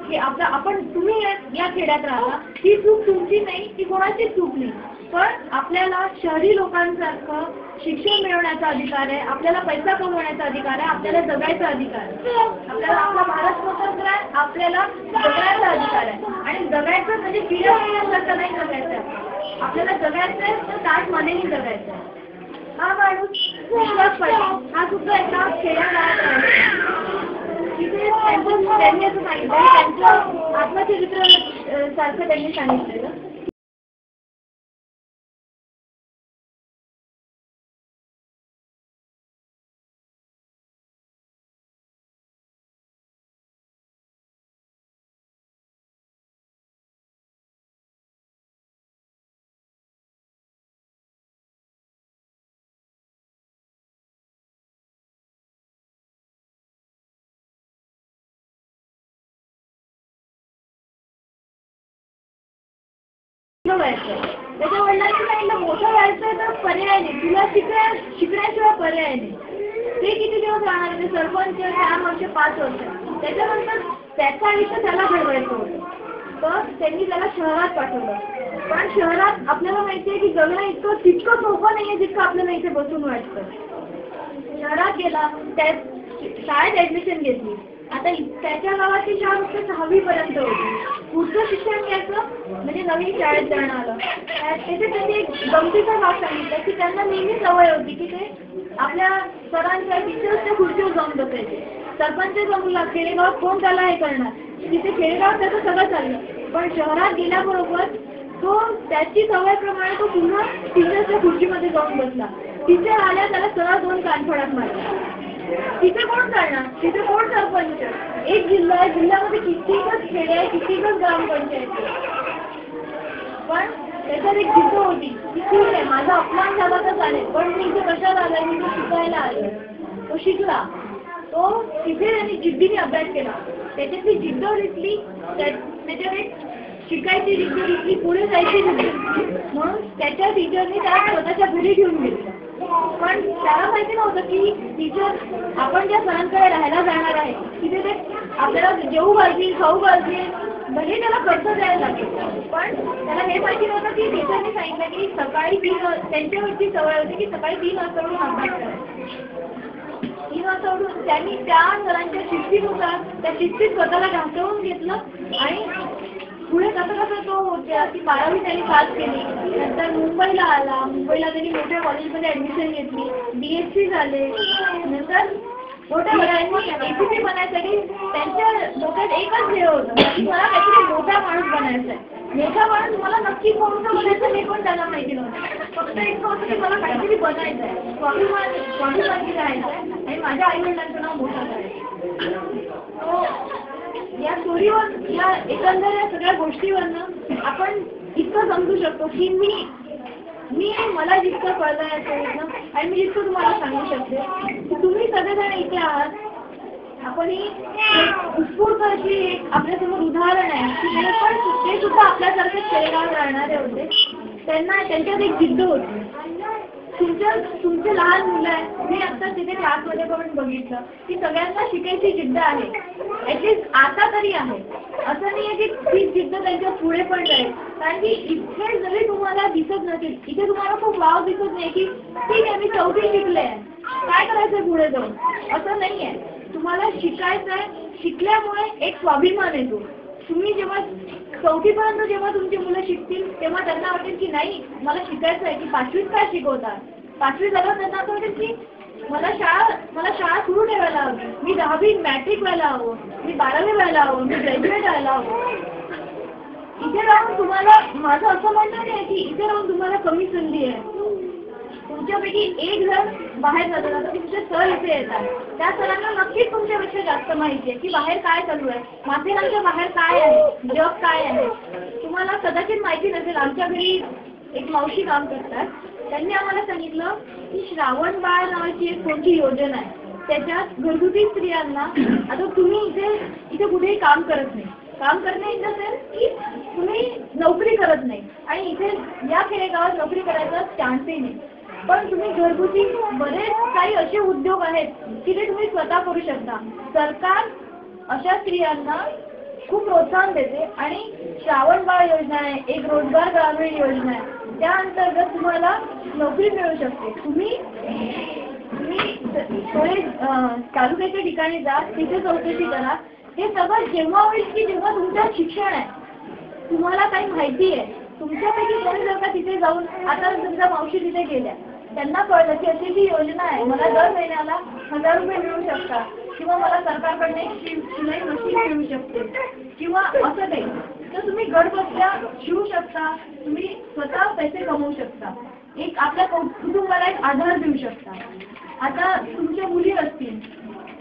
की आपण तुम्ही या खेड्यात राहता, ही चूक तुमची नाही, ती कोणाचीच चूक नाही, पण आपल्याला शहरी लोकांसारखं शिक्षण मिळवण्याचा अधिकार आहे, आपल्याला पैसा कमवण्याचा अधिकार आहे, आपल्याला जगायचा अधिकार आहे, आपल्याला आपला भारत स्वतंत्र आहे, आपल्याला जगायचा अधिकार आहे. आणि जगायचं म्हणजे किड्यासारखं नाही जगायचं, आपल्याला जगायचं आहे तर ताट मानेने जगायचं आहे. हा माणूस विश्वास पाहिजे, हा सुद्धा एका खेड्यागावात आहे. तिथे त्यांनी असं सांगितलं, त्यांचं आत्मचरित्र सारखं त्यांनी सांगितलेलं. त्याच्या वडिलांनी सांगितलं मोठं व्हायचं तर पर्याय नाही, तुला शिकण्याशिवाय पर्याय नाही. ते किती दिवस राहणार, ते सरपंच 4 वर्ष 5 वर्ष, त्याच्यानंतर त्याचं आयुष्य त्याला घडवायचं होतं, तर त्यांनी त्याला शहरात पाठवलं. पण शहरात आपल्याला माहिती आहे की जगणं तितकं सोपं नाही आहे जितकं आपल्याला इथे बसून वाटतं. शहरात गेला, त्यात शाळेत ऍडमिशन घेतली. आता त्याच्या गावाची शाळा फक्त 6वी पर्यंत होती. पुढचं शिक्षण घ्यायचं म्हणजे नवीन शाळेत जाणं आलं. त्याचे त्यांनी एक गमतीचा भाग सांगितलं की त्यांना नेहमी सवय होती की ते आपल्या सरांच्या टीचर्सच्या खुर्चीवर जाऊन बसायचे. सरपंच जमला, खेडेगावात कोण त्याला हे करणार, तिथे खेडेगावात त्याचं सगळं चाललं. पण शहरात गेल्याबरोबर तो त्याची सवयीप्रमाणे तो पुन्हा टीचर्सच्या खुर्चीमध्ये जाऊन बसला. टीचर आल्या, त्याला सरळ 2 कानफडात मारला. तिथे कोण चालणार, तिथे कोण सरपंच, एक जिल्हा आहे, जिल्ह्यामध्ये कितीकच खेडे आहे, कितीकच ग्रामपंचायत. पण त्याच्यात एक जिद्द होती की ठीक आहे, माझा अपमान झाला तर चालेल, पण मी इथे कशाला आलाय, मी तो शिकायला आलोय. तो शिकला, तो तिथे त्यांनी जिद्दीने अभ्यास केला, त्याच्यातली जिद्द दिसली, त्याच्यात शिकायची जिद्द दिसली, पुढे जायची जिद्द, म्हणून त्याच्या टीचरने त्याला स्वतःच्या घरी घेऊन घेतलं. पण त्याला माहिती नव्हतं की टीचर आपण ज्या सरांकडे राहायला जाणार आहे तिथे ते आपल्याला जेवू घालतील, खाऊ घालतील, भले त्याला खर्च द्यायला लागेल. पण त्याला हे माहिती नव्हतं की टीचरने सांगितलं की सकाळी 3 त्यांच्यावरची सवय होती की सकाळी 3 वाजता उठून अभ्यास करायचा. 3 वाजता उठून त्यांनी त्या सरांच्या शिस्तीनुसार त्या शिस्तीत स्वतःला ढासळून घेतलं आणि पुढे कसं तो ती 12वी त्यांनी पास केली. नंतर मुंबईला आला, मुंबईला त्यांनी मोठ्या कॉलेजमध्ये ऍडमिशन घेतली, BSc झाले. नंतर मोठ्या वडिलांनी ACP बनायसाठी त्यांच्या डोक्यात एकच ध्येय होतं की मला काहीतरी मोठा माणूस बनायचा आहे. मोठा माणूस मला नक्की कोणतं बनायचं हे पण त्याला माहिती नव्हतं, फक्त इतकं होतं की मला काहीतरी बनायचं आहे, स्वाभिमानी राहायचं आहे आणि माझ्या आई वडिलांचं नाव मोठं करायचं. या स्टोरीवर, या एकंदर या सगळ्या गोष्टीवरनं आपण इतकं समजू शकतो की मी मला जितकं कळलं या स्टोरीतनं आणि मी जितकं तुम्हाला सांगू शकते, तुम्ही सगळेजण इथे आहात. आपण ही उत्स्फूर्त अशी आपल्यासमोर उदाहरण आहे की ते सुद्धा आपल्यासारखे खेडेगावात राहणारे होते. त्यांच्यात एक जिद्द होती. तुमचे लहान मुलं आहे, मी आता तिथे क्लासमध्ये पण बघितलं की सगळ्यांना शिकायची जिद्द आहे, ॲटलिस्ट आता तरी आहे. असं नाही आहे की ती जिद्द त्यांच्या पुढे पण जाईल, कारण की इथे जरी तुम्हाला दिसत नसेल, इथे तुम्हाला खूप वाव दिसत नाही की ठीक आहे मी 4थी शिकले आहे, काय करायचं पुढे जाऊन, असं नाही आहे. तुम्हाला शिकायचं आहे, शिकल्यामुळे एक स्वाभिमान येतो. तुम्ही जेव्हा 4थी पर्यंत जेव्हा तुमची मुलं शिकतील तेव्हा त्यांना वाटेल की नाही मला शिकायचं आहे, की 5वीत काय शिकवतात. 5वी झाल्यावर त्यांना असं वाटेल की मला शाळा सुरू ठेवायला हवी, मी 10वी मॅट्रिक व्हायला हवं, मी 12वी व्हायला हवं, मी ग्रॅज्युएट व्हायला हवं. इथे राहून तुम्हाला, माझं असं म्हणणं नाही की इथे राहून तुम्हाला कमी संधी आहे. तुमच्यापैकी एक जण बाहेर जातात, आता तुमचे सर इथे येतात, त्या सरांना नक्कीच तुमच्यापेक्षा जास्त माहिती आहे की बाहेर काय चालू आहे, माथेरानच्या बाहेर काय आहे, जग काय आहे. तुम्हाला कदाचित माहिती नसेल, आमच्या घरी एक मावशी काम करतात, त्यांनी आम्हाला सांगितलं की श्रावण बाळ नावाची एक कोणती योजना आहे, त्याच्यात घरगुती स्त्रियांना, आता तुम्ही इथे कुठेही काम करत नाही, काम करणे इन द सेन्स की तुम्ही नोकरी करत नाही आणि इथे या खेडेगावात नोकरी करायचा चान्सही नाही, पण तुम्ही घरगुती बरेच काही असे उद्योग आहेत की ते तुम्ही स्वतः करू शकता. सरकार अशा स्त्रियांना खूप प्रोत्साहन देते आणि श्रावण बाळ योजना आहे, एक रोजगार ग्रामीण योजना आहे, त्या अंतर्गत तुम्हाला नोकरी मिळू शकते. तुम्ही थोडे तालुक्याच्या ठिकाणी जा, तिथे चौकशी करा. हे सगळं जेव्हा होईल की जेव्हा तुमचं शिक्षण आहे, तुम्हाला काही माहिती आहे. तुमच्यापैकी कोणी जर का तिथे जाऊन, आता तुमच्या मावशी तिथे गेल्या, त्यांना कळलं की अशी ही योजना आहे, मला दर महिन्याला 1000 रुपये मिळू शकतात किंवा मला सरकारकडनं एक शिलाई मशीन मिळू शकते किंवा असं काही, तर तुम्ही घर बसल्या शिवू शकता, तुम्ही स्वतः पैसे कमवू शकता, एक आपल्या कुटुंबाला एक आधार देऊ शकता. आता तुमच्या मुली असतील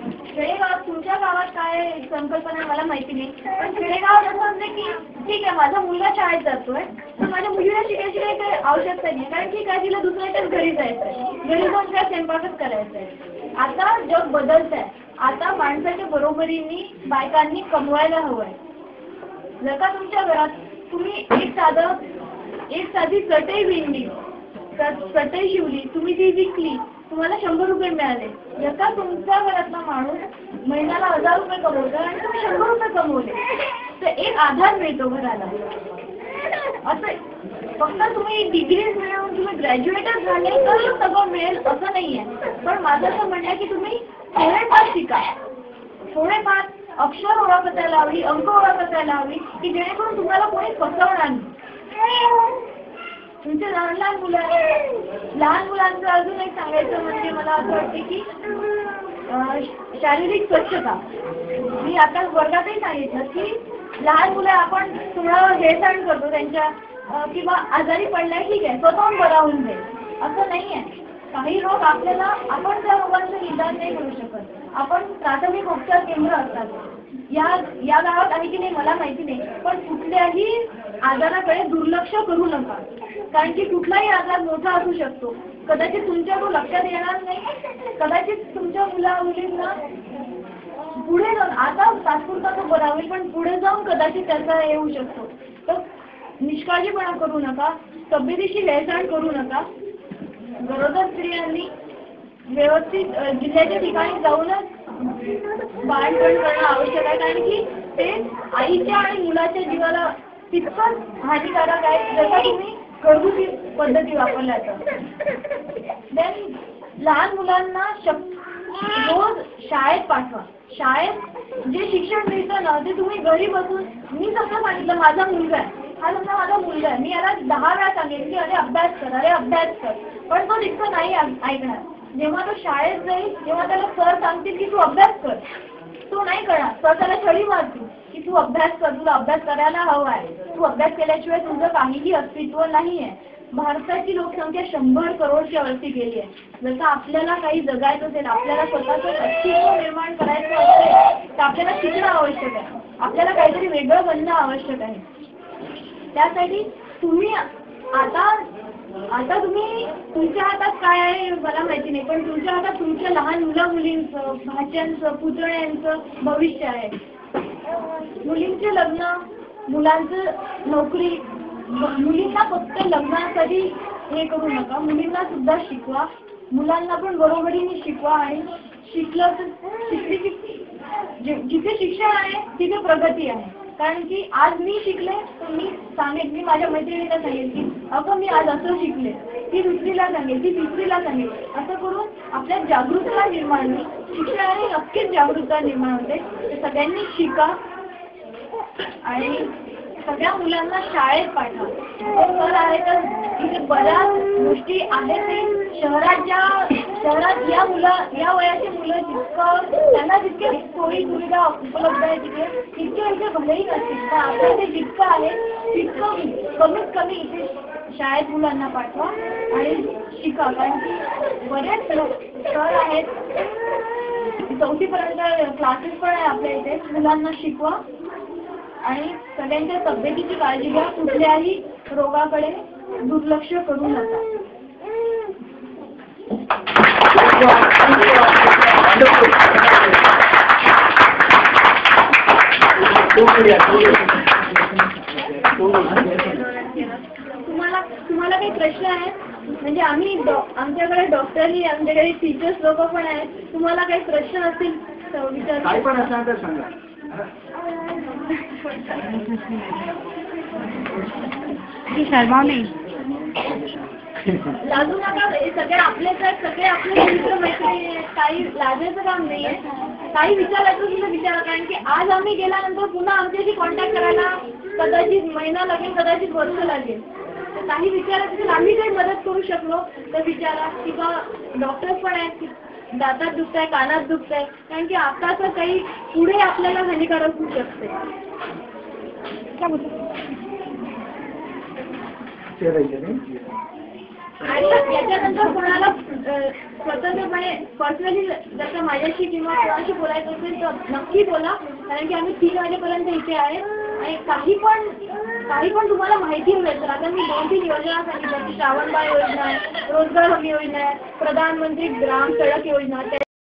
खेडेगावात, तुमच्या गावात काय संकल्पना मला माहिती नाही, पण खेडेगावात असं म्हणते की ठीक आहे माझा मुलगा शाळेत जातोय, तर माझ्या मुलीला शिकायची काही आवश्यकता नाही, कारण की काय तिला दुसऱ्याच्याच घरी जायचंय, घरी जाऊन काय स्वयंपाकच करायचंय. आता जग बदलत आहे. आता माणसाच्या बरोबरीने बायकांनी कमवायला हवंय. जर का तुमच्या घरात तुम्ही एक साधी चटई विणली, चटई शिवली, तुम्ही ती विकली, तुम्हाला 100 रुपये मिळाले. जर का तुमच्या घरातला माणूस महिन्याला 1000 रुपये कमवतो आणि तुम्ही 100 रुपये कमवले, तर एक आधार मिळतो घराला. असं फक्त तुम्ही डिग्रीज मिळवून तुम्ही ग्रॅज्युएटच झाले तर सगळं मिळेल असं नाहीये. पण माझं असं म्हणणं आहे की तुम्ही थोडेफार शिका, थोडेफार अक्षर ओळखता हवी, अंक ओळखता हवी, की जेणेकरून तुम्हाला कोणी फसवणार नाही. तुमचे लहान लहान मुलं आहेत, लहान मुलांचं अजून एक सांगायचं म्हणजे मला असं वाटते की शारीरिक स्वच्छता. मी आता वर्गातही सांगितलं की लहान मुलं आपण तुम्हाला हेळसांड करतो त्यांच्या किंवा आजारी पडलाय ठीक आहे स्वतःहून बरा होऊन जाईल असं नाही आहे. काही रोग आपल्याला आपण त्या रोगांचं निदान नाही करू शकत. आपण प्राथमिक उपचार केंद्र असतात, या गावात आहे की नाही मला माहिती नाही, पण कुठल्याही आजाराकडे दुर्लक्ष करू नका, कारण की कुठलाही आजार मोठा असू शकतो. कदाचित तुमच्या तो लक्षात येणार नाही, कदाचित तुमच्या मुलींना पुढे जाऊन, आता तात्पुरता तो बरा होईल पण पुढे जाऊन कदाचित त्याचा येऊ शकतो. तर निष्काळजीपणा करू नका, तब्येतीची हेळसांड करू नका. गरोदर स्त्रियांनी व्यवस्थित जिल्ह्याच्या ठिकाणी जाऊनच बाळंतपण करणं आवश्यक आहे, कारण की ते आईच्या आणि मुलाच्या जीवाला तितकंच हानिकारक आहे जर का तुम्ही घरगुती पद्धती वापरल्या तर. देन लहान मुलांना रोज शाळेत पाठवा. शाळेत जे शिक्षण मिळतं ना ते तुम्ही घरी बसून, मी समजा सांगितलं माझा मुलगा आहे, हा समजा माझा मुलगा आहे, मी याला 10 वेळा सांगेन की अरे अभ्यास कर, अरे अभ्यास कर, पण तो तितकं नाही ऐकणार. जेव्हा तो शाळेत जाईल तेव्हा त्याला सर सांगतील की तू अभ्यास कर, तो नाही करणार. सर त्याला छडी मारतील की तू अभ्यास कर, तुला अभ्यास करायला हवा आहे, तू अभ्यास केल्याशिवाय तुझं काहीही अस्तित्व नाही आहे. भारताची लोकसंख्या 100 करोडच्या वरती गेली आहे. जर का आपल्याला काही जगायचं असेल, आपल्याला स्वतःचं अस्तित्व निर्माण करायचं असेल तर आपल्याला शिकणं आवश्यक आहे, आपल्याला काहीतरी वेगळं बनणं आवश्यक आहे. त्यासाठी तुम्ही आता तुम्ही तुमच्या हातात काय आहे मला माहिती नाही, पण तुमच्या हातात तुमच्या लहान मुलींचं, भाच्यांचं, पुतण्यांचं भविष्य आहे. मुलींचे लग्न, मुलांचं नोकरी, मुलींना फक्त लग्नासाठी हे करू नका, मुलींना सुद्धा शिकवा, मुलांना पण बरोबरीने शिकवा. आणि शिकलं तर जिथे शिक्षण आहे तिथे प्रगती आहे. कारण की आज मी शिकले तर मी सांगेन, मी माझ्या मैत्रिणीला सांगेन की अगं मी आज असं शिकले, ती दुसरीला सांगेल, ती तिसरीला सांगेल. असं करून आपल्यात जागरूकता निर्माण होईल. शिक्षणाने नक्कीच जागरूकता निर्माण होते. तर सगळ्यांनी शिका आणि सगळ्या मुलांना शाळेत पाठवा. सर आहे तर तिथे बऱ्याच गोष्टी आहेत. शहरात या वयाचे मुलं त्यांना जितके सोयी सुविधा उपलब्ध आहे तितके इथे भलेही नसतील, पण आपल्या इथे जितकं आहे तितकं कमीत कमी इथे शाळेत मुलांना पाठवा आणि शिका. कारण की बरेच सर आहेत, 4थी पर्यंत क्लासेस पण आहे आपल्या इथे. मुलांना शिकवा आणि सगळ्यांच्या तब्येतीची काळजी घ्या, कुठल्याही रोगाकडे दुर्लक्ष करू नका. तुम्हाला काही प्रश्न आहेत? म्हणजे आमच्याकडे डॉक्टरही, आमच्याकडे टीचर्स लोक पण आहेत. तुम्हाला काही प्रश्न असतील तर विचारा. शर्मा नाही लाजू नका, सगळे आपलेच आहेत, सगळे आपले मित्र मैत्रिणी आहेत, काही लाजायचं काम नाहीये. काही विचारायचं तुला विचारा, कारण की आज आम्ही गेल्यानंतर पुन्हा आमच्याशी कॉन्टॅक्ट करायला कदाचित महिना लागेल, कदाचित वर्ष लागेल. तर काही विचारायचं असेल, आम्ही काही मदत करू शकलो तर विचारा. किंवा डॉक्टर्स पण आहेत, दातात दुखतंय, कानात दुखतंय, कारण की आताचं काही पुढे आपल्याला हानिकारक होऊ शकते. आणि याच्यानंतर कोणाला स्वतंत्रपणे पर्सनली जसं माझ्याशी किंवा कोणाशी बोलायचं असेल तर नक्की बोला, कारण की आम्ही 3 वाजेपर्यंत इथे आहे. आणि काही पण तुम्हाला माहिती मिळेल तर आता मी 2-3 योजना सांगितल्या की श्रावणबाळ योजना आहे, रोजगार हमी योजना आहे, प्रधानमंत्री ग्राम सडक योजना.